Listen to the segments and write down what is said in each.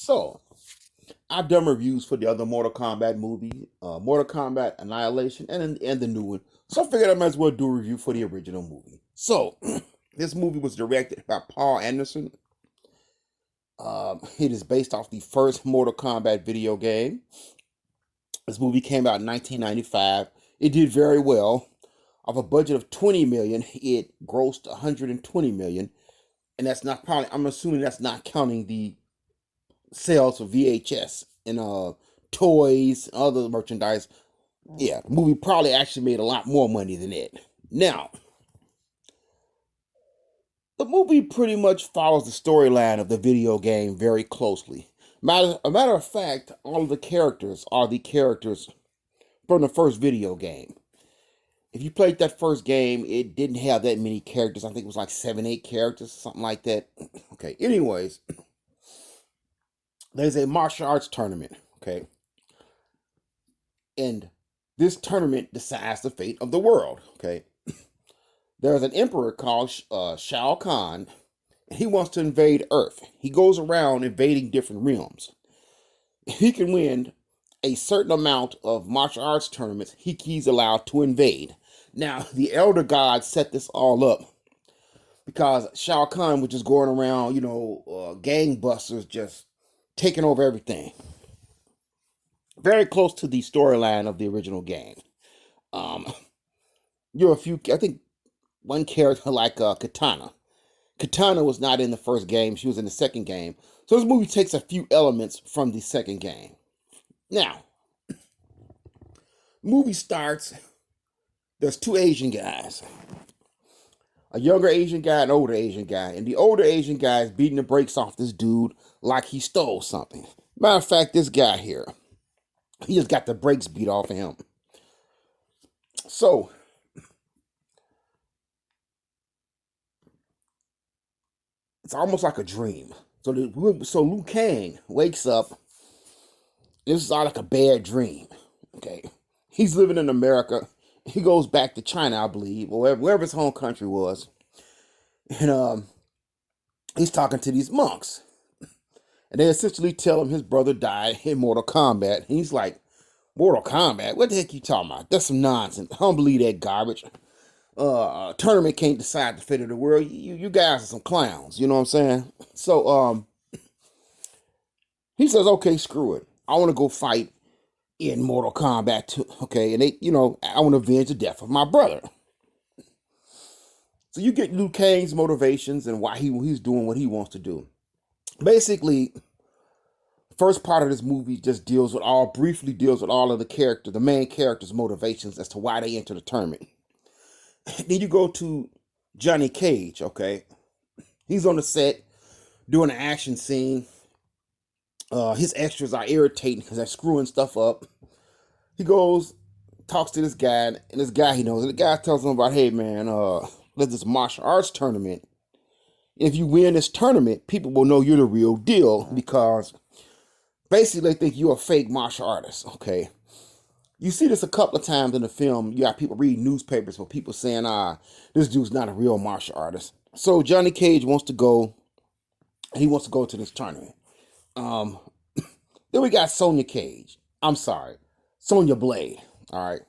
So, I've done reviews for the other Mortal Kombat movie, Mortal Kombat Annihilation, and the new one. So I figured I might as well do a review for the original movie. So, this movie was directed by Paul Anderson. It is based off the first Mortal Kombat video game. This movie came out in 1995. It did very well. Of a budget of 20 million, it grossed 120 million, and that's not probably. I'm assuming that's not counting the sales of VHS and toys, other merchandise. Yeah, the movie probably actually made a lot more money than it. Now, the movie pretty much follows the storyline of the video game very closely. A matter of fact, all of the characters are the characters from the first video game. If you played that first game, it didn't have that many characters. I think it was like 7, 8 characters, something like that. Okay, anyways, there's a martial arts tournament, okay? And this tournament decides the fate of the world, okay? There's an emperor called Shao Kahn, and he wants to invade Earth. He goes around invading different realms. If he can win a certain amount of martial arts tournaments, he's allowed to invade. Now, the Elder Gods set this all up because Shao Kahn was just going around, gangbusters, just taking over everything. Very close to the storyline of the original game. I think one character like Katana. Katana was not in the first game. She was in the second game. So this movie takes a few elements from the second game. Now, movie starts. There's 2 Asian guys. A younger Asian guy and an older Asian guy. And the older Asian guy is beating the brakes off this dude like he stole something. Matter of fact, this guy here, he just got the brakes beat off of him. So, it's almost like a dream. So Liu Kang wakes up. This is all like a bad dream. Okay. He's living in America. He goes back to China, I believe, or wherever his home country was. And he's talking to these monks. And they essentially tell him his brother died in Mortal Kombat. And he's like, Mortal Kombat? What the heck you talking about? That's some nonsense. I don't believe that garbage. A tournament can't decide the fate of the world. You guys are some clowns. You know what I'm saying? So he says, okay, screw it. I want to go fight in Mortal Kombat 2. Okay, and I want to avenge the death of my brother. So you get Liu Kang's motivations and why he's doing what he wants to do. Basically, the first part of this movie just briefly deals with all of the main characters' motivations as to why they enter the tournament. Then you go to Johnny Cage, okay? He's on the set doing an action scene. His extras are irritating because they're screwing stuff up. He goes, talks to this guy, and this guy he knows, and the guy tells him about, hey man, there's this martial arts tournament. If you win this tournament, people will know you're the real deal because basically they think you're a fake martial artist, okay? You see this a couple of times in the film. You got people reading newspapers for people saying, this dude's not a real martial artist. So Johnny Cage wants to go, he wants to go to this tournament. Then we got Sonya Blade, all right?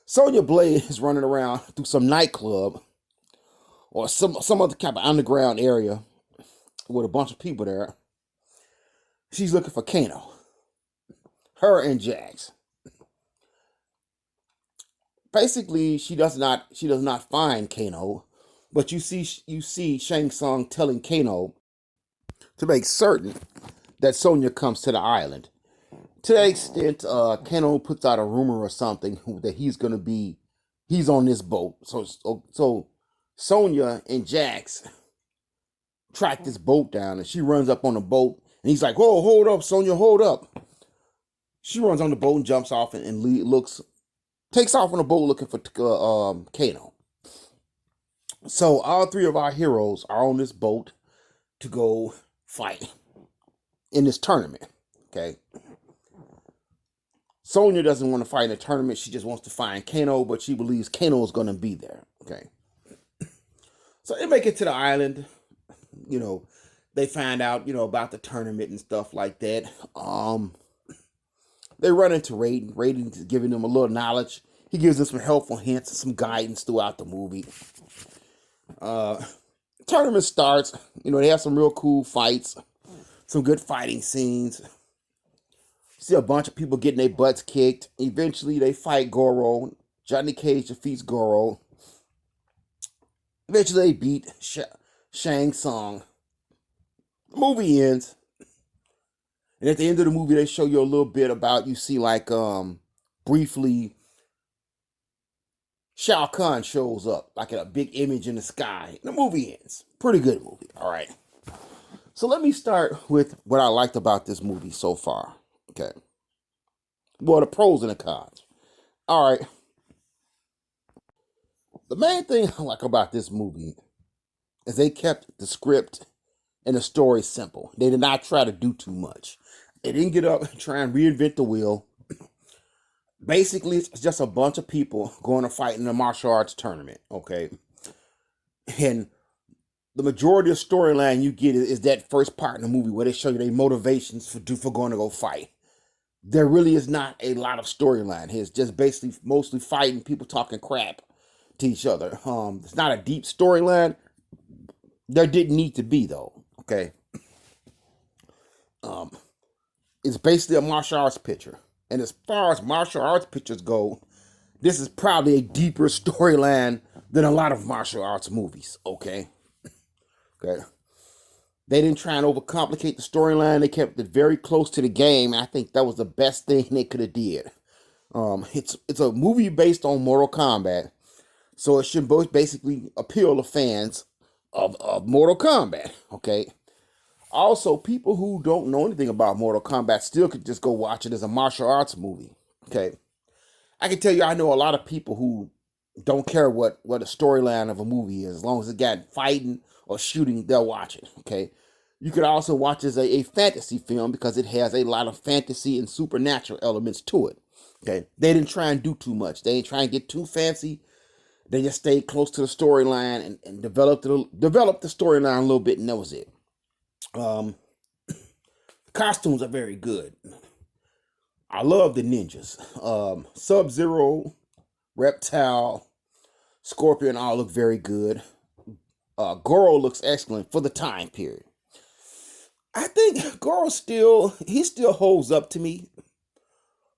Sonya Blade is running around through some nightclub or some other kind of underground area with a bunch of people there. She's looking for Kano. Her and Jax. Basically, she does not find Kano, but you see Shang Tsung telling Kano to make certain that Sonya comes to the island. To the extent Kano puts out a rumor or something that he's on this boat. So Sonya and Jax track this boat down, and she runs up on the boat, and he's like, "Whoa, hold up, Sonya, hold up." She runs on the boat and jumps off and takes off on the boat looking for Kano. So all 3 of our heroes are on this boat to go fight in this tournament, okay? Sonya doesn't want to fight in a tournament. She just wants to find Kano, but she believes Kano is going to be there, okay? So they make it to the island. They find out, about the tournament and stuff like that. They run into Raiden. Raiden is giving them a little knowledge. He gives them some helpful hints and some guidance throughout the movie. Tournament starts. They have some real cool fights, some good fighting scenes. See a bunch of people getting their butts kicked. Eventually, they fight Goro. Johnny Cage defeats Goro. Eventually, they beat Shang Tsung. The movie ends. And at the end of the movie, they show you a little bit about, you see like, briefly, Shao Kahn shows up, like in a big image in the sky. And the movie ends. Pretty good movie. All right. So let me start with what I liked about this movie so far. Okay. Well, the pros and the cons. All right. The main thing I like about this movie is they kept the script and the story simple. They did not try to do too much. They didn't get up and try and reinvent the wheel. Basically, it's just a bunch of people going to fight in a martial arts tournament, okay? And the majority of storyline you get is that first part in the movie where they show you their motivations for going to go fight. There really is not a lot of storyline here. It's just basically mostly fighting, people talking crap to each other. It's not a deep storyline. There didn't need to be, though, okay? It's basically a martial arts picture. And as far as martial arts pictures go, this is probably a deeper storyline than a lot of martial arts movies, okay? Okay. They didn't try and overcomplicate the storyline. They kept it very close to the game. I think that was the best thing they could have did. It's a movie based on Mortal Kombat, so it should both basically appeal to fans of Mortal Kombat, okay? Also, people who don't know anything about Mortal Kombat still could just go watch it as a martial arts movie, okay? I can tell you I know a lot of people who don't care what the storyline of a movie is. As long as it got fighting or shooting, they'll watch it, okay? You could also watch it as a fantasy film because it has a lot of fantasy and supernatural elements to it, okay? They didn't try and do too much. They didn't try and get too fancy. They just stayed close to the storyline and developed the storyline a little bit, and that was it. Costumes are very good. I love the ninjas. Sub-Zero, Reptile, Scorpion all look very good. Goro looks excellent for the time period. I think Goro still holds up to me,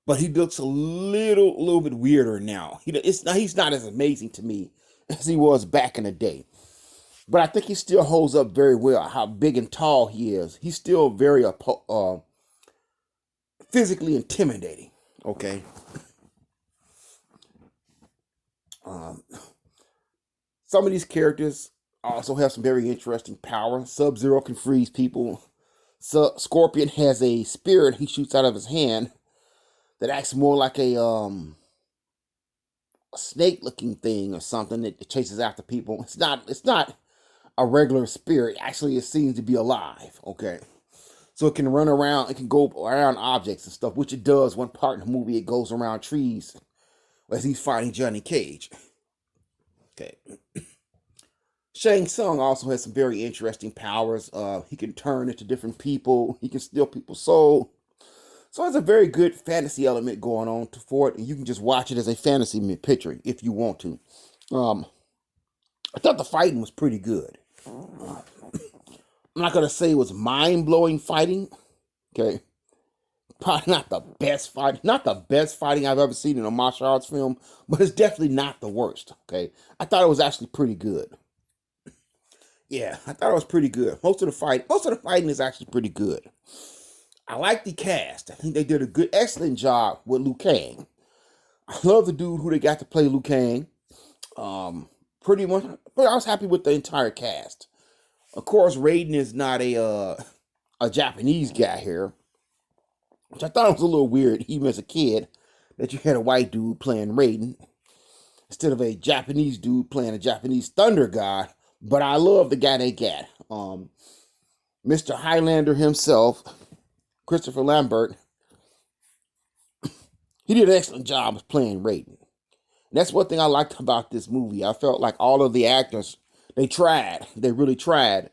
but he looks a little bit weirder now. He's not as amazing to me as he was back in the day. But I think he still holds up very well. How big and tall he is. He's still very physically intimidating. Okay. Some of these characters also have some very interesting power. Sub-Zero can freeze people. Scorpion has a spirit he shoots out of his hand that acts more like a snake-looking thing or something that chases after people. It's not a regular spirit. Actually, it seems to be alive, okay? So it can run around, it can go around objects and stuff, which it does. One part in the movie, it goes around trees as he's fighting Johnny Cage. Okay. Shang Tsung also has some very interesting powers. He can turn into different people. He can steal people's soul. So there's a very good fantasy element going on for it, and you can just watch it as a fantasy picture if you want to. I thought the fighting was pretty good. I'm not going to say it was mind-blowing fighting, okay? Probably not the best fighting I've ever seen in a martial arts film, but it's definitely not the worst, okay? I thought it was actually pretty good. Yeah, I thought it was pretty good. Most of the fighting is actually pretty good. I like the cast. I think they did excellent job with Liu Kang. I love the dude who they got to play Liu Kang. Pretty much, but I was happy with the entire cast. Of course, Raiden is not a Japanese guy here, which I thought was a little weird, even as a kid, that you had a white dude playing Raiden instead of a Japanese dude playing a Japanese thunder god. But I love the guy they got. Mr. Highlander himself, Christopher Lambert, he did an excellent job of playing Raiden. And that's one thing I liked about this movie. I felt like all of the actors, they really tried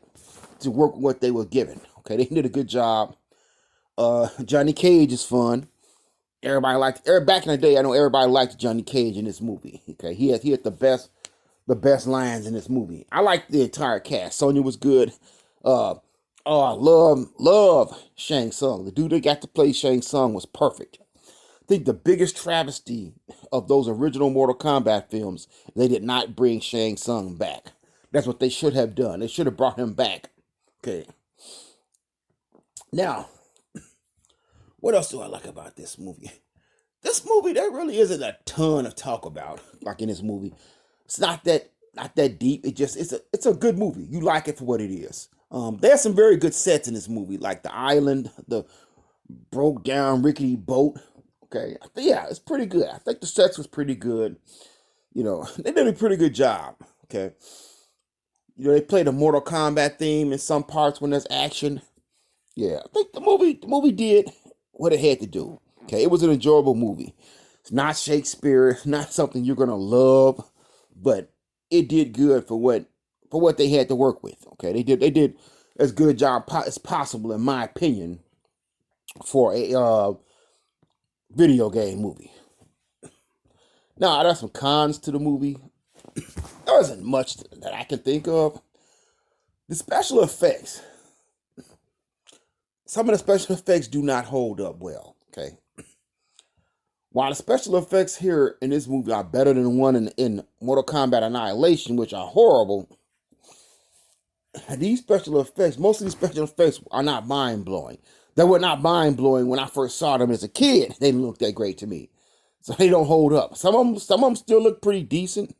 to work with what they were given. Okay, they did a good job. Johnny Cage is fun. Back in the day. I know everybody liked Johnny Cage in this movie. Okay, he had the best lines in this movie. I liked the entire cast. Sonya was good. Uh, oh, I love Shang Tsung. The dude that got to play Shang Tsung was perfect. I think the biggest travesty of those original Mortal Kombat films, they did not bring Shang Tsung back. That's what they should have done. They should have brought him back. Okay. Now, what else do I like about this movie? This movie, there really isn't a ton of talk about, like in this movie. It's not that deep. It's a good movie. You like it for what it is. There's some very good sets in this movie, like the island, the broke down rickety boat. Okay, yeah, it's pretty good. I think the sets was pretty good. You know, they did a pretty good job. Okay, you know, they played a Mortal Kombat theme in some parts when there's action. Yeah, I think the movie did what it had to do. Okay, it was an enjoyable movie. It's not Shakespeare. It's not something you're gonna love, but it did good for what they had to work with. Okay, they did as good a job as possible, in my opinion, for a video game movie. Now, there's some cons to the movie. There isn't much that I can think of. The special effects. Some of the special effects do not hold up well. Okay. While the special effects here in this movie are better than the one in Mortal Kombat Annihilation, which are horrible, these special effects, most of these special effects are not mind-blowing. They were not mind-blowing when I first saw them as a kid. They didn't look that great to me. So they don't hold up. Some of them still look pretty decent.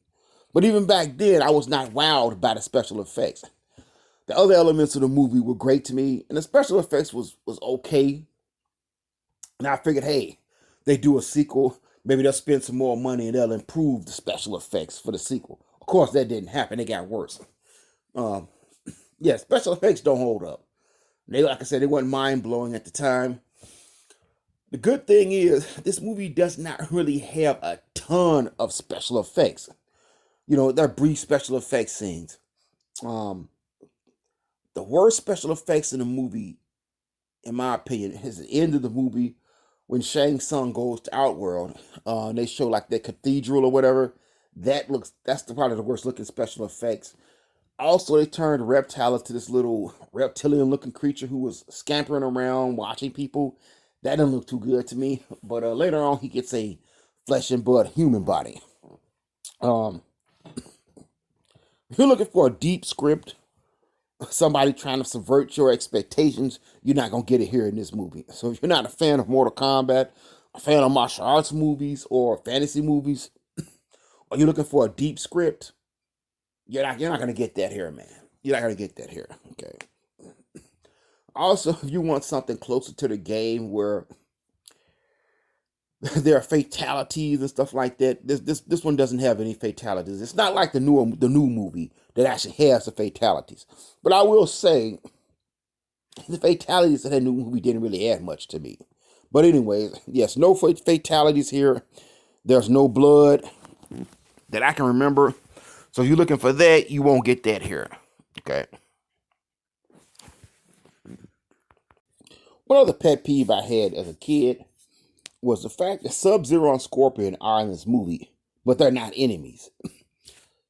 But even back then, I was not wowed by the special effects. The other elements of the movie were great to me, and the special effects was okay. And I figured, hey, they do a sequel, maybe they'll spend some more money and they'll improve the special effects for the sequel. Of course, that didn't happen. They got worse. Yeah, special effects don't hold up. They, like I said, they weren't mind-blowing at the time. The good thing is, this movie does not really have a ton of special effects. You know, they're brief special effects scenes. The worst special effects in the movie, in my opinion, is the end of the movie when Shang Tsung goes to Outworld. They show like that cathedral or whatever. That's probably the worst looking special effects. Also, they turned Reptile to this little reptilian looking creature who was scampering around watching people. That didn't look too good to me. But later on, he gets a flesh and blood human body. If you're looking for a deep script, somebody trying to subvert your expectations, you're not going to get it here in this movie. So if you're not a fan of Mortal Kombat, a fan of martial arts movies or fantasy movies, or you're looking for a deep script, you're not going to get that here, man. You're not going to get that here. Okay. Also, if you want something closer to the game where there are fatalities and stuff like that, this one doesn't have any fatalities. It's not like the new movie that actually has the fatalities. But I will say, the fatalities in that new movie didn't really add much to me. But anyways, yes, no fatalities here. There's no blood that I can remember. So if you're looking for that, you won't get that here. Okay. One other pet peeve I had as a kid was the fact that Sub-Zero and Scorpion are in this movie, but they're not enemies.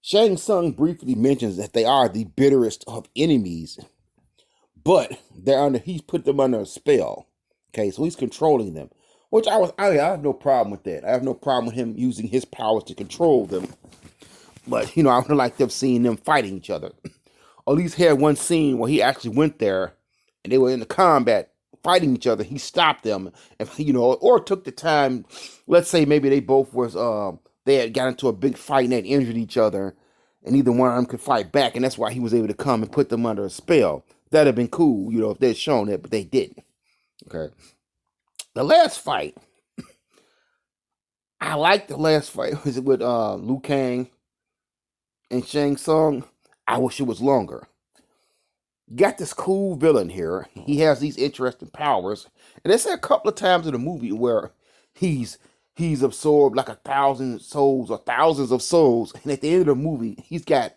Shang Tsung briefly mentions that they are the bitterest of enemies, but he's put them under a spell. Okay, so he's controlling them, which I have no problem with that. I have no problem with him using his powers to control them. But, you know, I would like to have seen them fighting each other. Or at least had one scene where he actually went there and they were in the combat fighting each other. He stopped them, and, you know, or took the time. Let's say maybe they both they had got into a big fight and they had injured each other, and neither one of them could fight back, and that's why he was able to come and put them under a spell. That'd have been cool, you know, if they'd shown that, but they didn't. Okay. The last fight, I liked the last fight. Was it with Liu Kang and Shang Tsung? I wish it was longer. Got this cool villain here. He has these interesting powers. And they say a couple of times in the movie where he's absorbed like 1,000 souls or thousands of souls. And at the end of the movie, he's got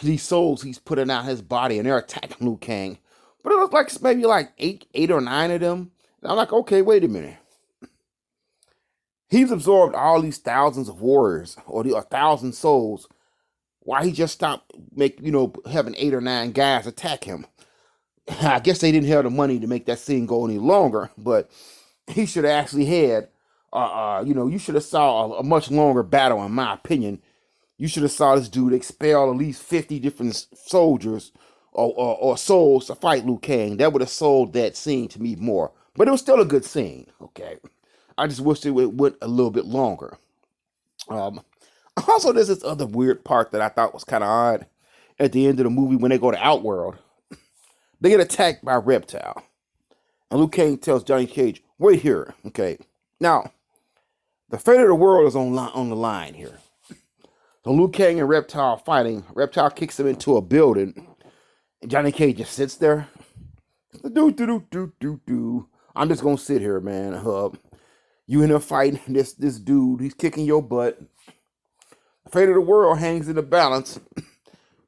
these souls he's putting out his body, and they're attacking Liu Kang. But it was like maybe like eight or nine of them. And I'm like, okay, wait a minute. He's absorbed all these thousands of warriors or 1,000 souls. Why he just stopped having 8 or 9 guys attack him? I guess they didn't have the money to make that scene go any longer, but he should have actually had, you should have saw a much longer battle, in my opinion. You should have saw this dude expel at least 50 different soldiers or souls to fight Liu Kang. That would have sold that scene to me more. But it was still a good scene, okay? I just wish it went a little bit longer. Also, there's this other weird part that I thought was kind of odd. At the end of the movie, when they go to Outworld, they get attacked by a reptile. And Liu Kang tells Johnny Cage, wait here, okay? Now, the fate of the world is on the line here. So Liu Kang and Reptile fighting. Reptile kicks him into a building. And Johnny Cage just sits there. I'm just going to sit here, man. You in there fighting this dude. He's kicking your butt. The fate of the world hangs in the balance.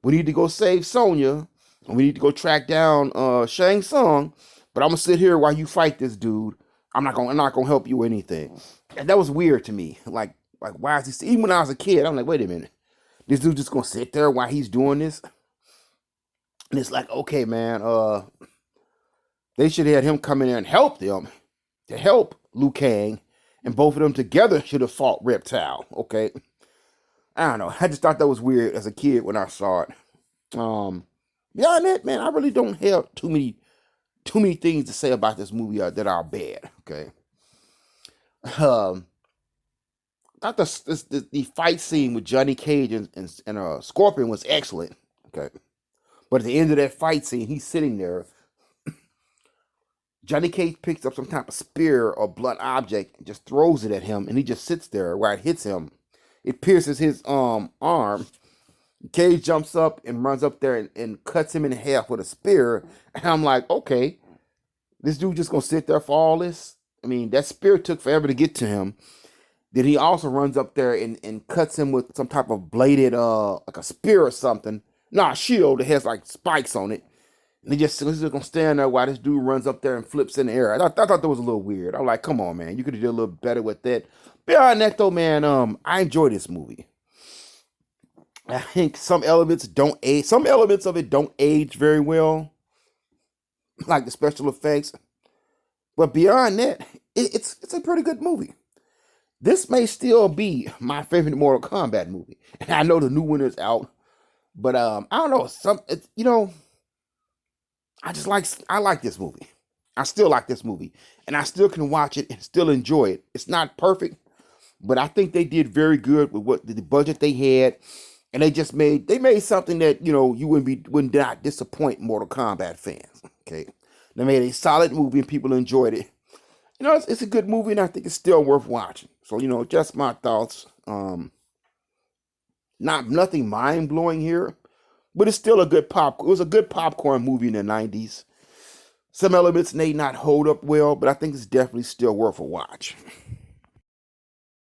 We need to go save Sonya. And we need to go track down Shang Tsung. But I'm going to sit here while you fight this dude. I'm not going to help you or anything. And that was weird to me. Like, why is he... Even when I was a kid, I'm like, wait a minute. This dude just going to sit there while he's doing this? And it's like, okay, man. They should have had him come in there and help them. To help Liu Kang. And both of them together should have fought Reptile. Okay? I don't know. I just thought that was weird as a kid when I saw it. Beyond that, man, I really don't have too many things to say about this movie that are bad. Okay. I thought the fight scene with Johnny Cage and Scorpion was excellent. Okay. But at the end of that fight scene, he's sitting there. Johnny Cage picks up some type of spear or blunt object and just throws it at him, and he just sits there while it hits him. It pierces his arm. Cage jumps up and runs up there and cuts him in half with a spear. And I'm like, okay, this dude just gonna sit there for all this? I mean, that spear took forever to get to him. Then he also runs up there and cuts him with some type of bladed, like a spear or something. Nah, a shield that has like spikes on it. And he's just gonna stand there while this dude runs up there and flips in the air. I thought that was a little weird. I'm like, come on, man, you could have did a little better with that. Beyond that, though, man, I enjoy this movie. I think some elements of it don't age very well, like the special effects. But beyond that, it's a pretty good movie. This may still be my favorite Mortal Kombat movie. And I know the new one is out, but I don't know. I like this movie. I still like this movie, and I still can watch it and still enjoy it. It's not perfect, but I think they did very good with what the budget they had, and they made something that you would not disappoint Mortal Kombat fans. Okay, they made a solid movie and people enjoyed it. It's a good movie, and I think it's still worth watching. So just my thoughts. Nothing mind blowing here, but it's still a good It was a good popcorn movie in the 90s. Some elements may not hold up well, but I think it's definitely still worth a watch.